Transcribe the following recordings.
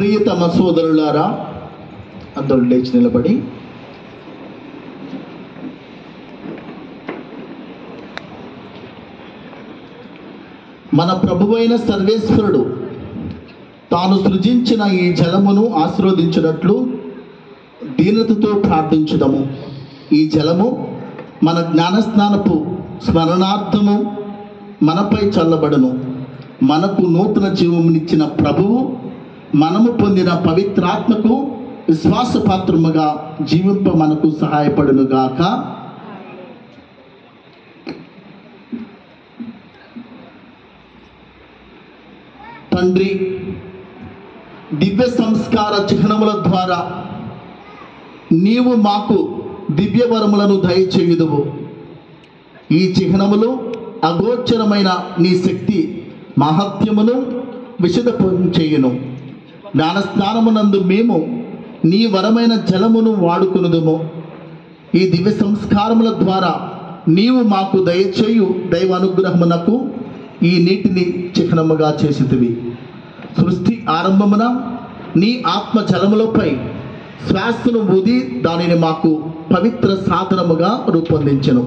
ప్రియతమ సోదరులారా, అందరూ లేచి నిలబడి మన ప్రభువైన సర్వేశ్వరుడు తాను సృజించిన ఈ జలమును ఆశీర్వదించినట్లు దీనతతో ప్రార్థించుదము. ఈ జలము మన జ్ఞానస్నానపు స్మరణార్థము మనపై చల్లబడును. మనకు నూతన జీవమునిచ్చిన ప్రభువు మనము పొందిన పవిత్రాత్మకు విశ్వాసపాత్రముగా జీవింప మనకు సహాయపడును గాక. తండ్రి, దివ్య సంస్కార చిహ్నముల ద్వారా నీవు మాకు దివ్య వరములను దయచేయుదువు. ఈ చిహ్నములు అగోచరమైన నీ శక్తి మహత్యమును విశదపం చేయును. జ్ఞానస్నానమునందు మేము నీ వరమైన జలమును వాడుకునుదుము. ఈ దివ్య సంస్కారముల ద్వారా నీవు మాకు దయచేయు దైవ అనుగ్రహమునకు ఈ నీటిని చిహ్నముగా చేసితివి. సృష్టి ఆరంభమున నీ ఆత్మ జలములపై శ్వాసను ఊది దానిని మాకు పవిత్ర సాధనముగా రూపొందించెను.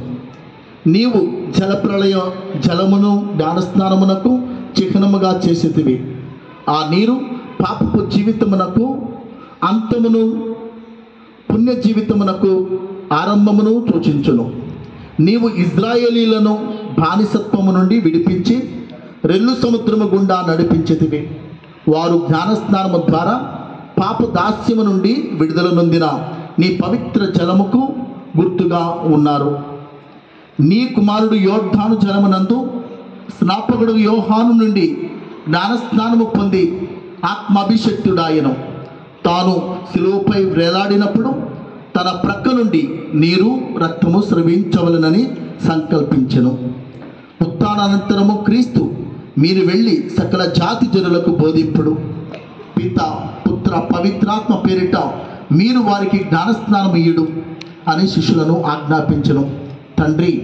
నీవు జలప్రళయ జలమును జ్ఞానస్నానమునకు చిహ్నముగా చేసితివి. ఆ నీరు పాపపు జీవితమునకు అంతమును, పుణ్య జీవితమునకు ఆరంభమును సూచించును. నీవు ఇజ్రాయేలీలను బానిసత్వము నుండి విడిపించి రెల్లు సముద్రము గుండా నడిపించితివి. వారు జ్ఞానస్నానము ద్వారా పాప దాస్యము నుండి విడుదల నొందిన నీ పవిత్ర జలముకు గుర్తుగా ఉన్నారు. నీ కుమారుడు యోర్దాను జలమునందు స్నాపకుడు యోహాను నుండి జ్ఞానస్నానము పొంది ఆత్మాభిషక్తుడాయను. తాను శిలువపై వేలాడినప్పుడు తన ప్రక్క నుండి నీరు రక్తము స్రవించవలనని సంకల్పించెను. ఉత్థానానంతరము క్రీస్తు, మీరు వెళ్ళి సకల జాతి జనులకు బోధింపుడు. పిత, పుత్ర, పవిత్రాత్మ పేరిట మీరు వారికి జ్ఞానస్నానం ఇయ్యుడు అని శిష్యులను ఆజ్ఞాపించెను. తండ్రి,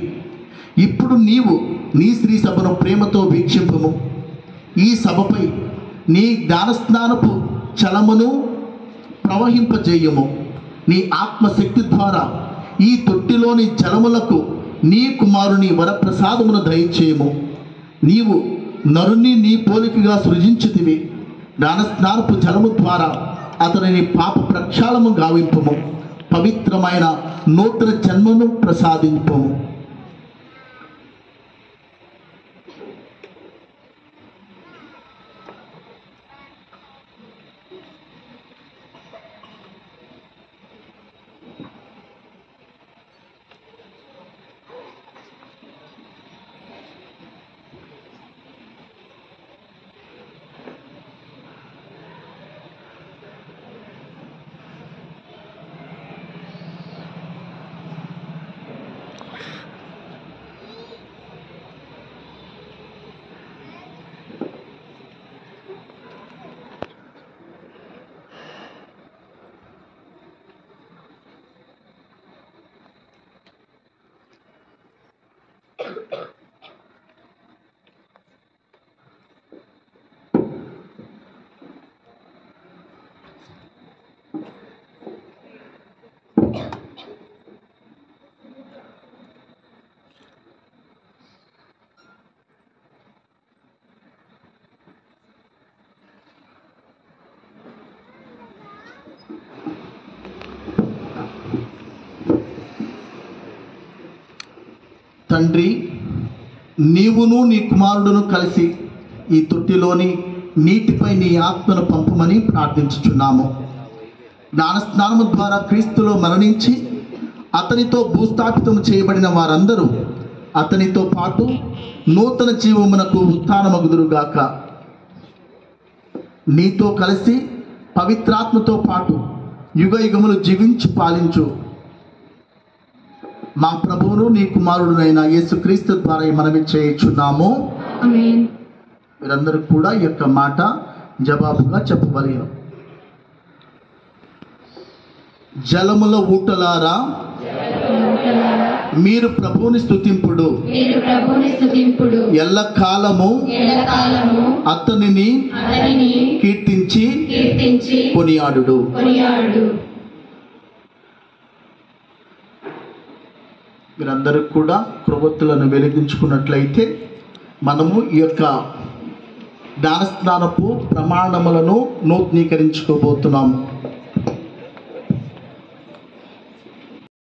ఇప్పుడు నీవు నీ శ్రీ సభను ప్రేమతో వీక్షింపుము. ఈ సభపై నీ జ్ఞానస్నానపు చలమును ప్రవహింపజేయము. నీ ఆత్మశక్తి ద్వారా ఈ తొట్టిలోని జలములకు నీ కుమారుని వరప్రసాదమును దయచేయము. నీవు నరుని నీ పోలికగా సృజించితివి. జ్ఞానస్నానపు జలము ద్వారా అతనిని పాప ప్రక్షాళము గావింపము. పవిత్రమైన నూతన జన్మను ప్రసాదింపము. తండ్రి, నీవును నీ కుమారుడును కలిసి ఈ తొట్టిలోని నీటిపై నీ ఆత్మను పంపమని ప్రార్థించుచున్నాము. జ్ఞానస్నానము ద్వారా క్రీస్తులో మరణించి అతనితో భూస్థాపితం చేయబడిన వారందరూ అతనితో పాటు నూతన జీవమునకు ఉత్థానమగుదురుగాక. నీతో కలిసి పవిత్రాత్మతో పాటు యుగ యుగములు జీవించి పాలించు మా ప్రభువును నీ కుమారుడునైన యేసుక్రీస్తు ద్వారా మనవి చేయుచున్నాము. ఆమేన్. మీరందరూ కూడా ఈ యొక్క మాట జవాబుగా చెప్పవలెను. జలముల ఊటలారా మీరు ప్రభువుని స్తుతింపుడు. ఎల్లకాలము అతనిని కీర్తించి కొనియాడుడు. మీరందరూ కూడా క్రొవ్వొత్తులను వెలిగించుకున్నట్లయితే మనము ఈ యొక్క జ్ఞానస్నానపు ప్రమాణములను నూతనీకరించుకోబోతున్నాము.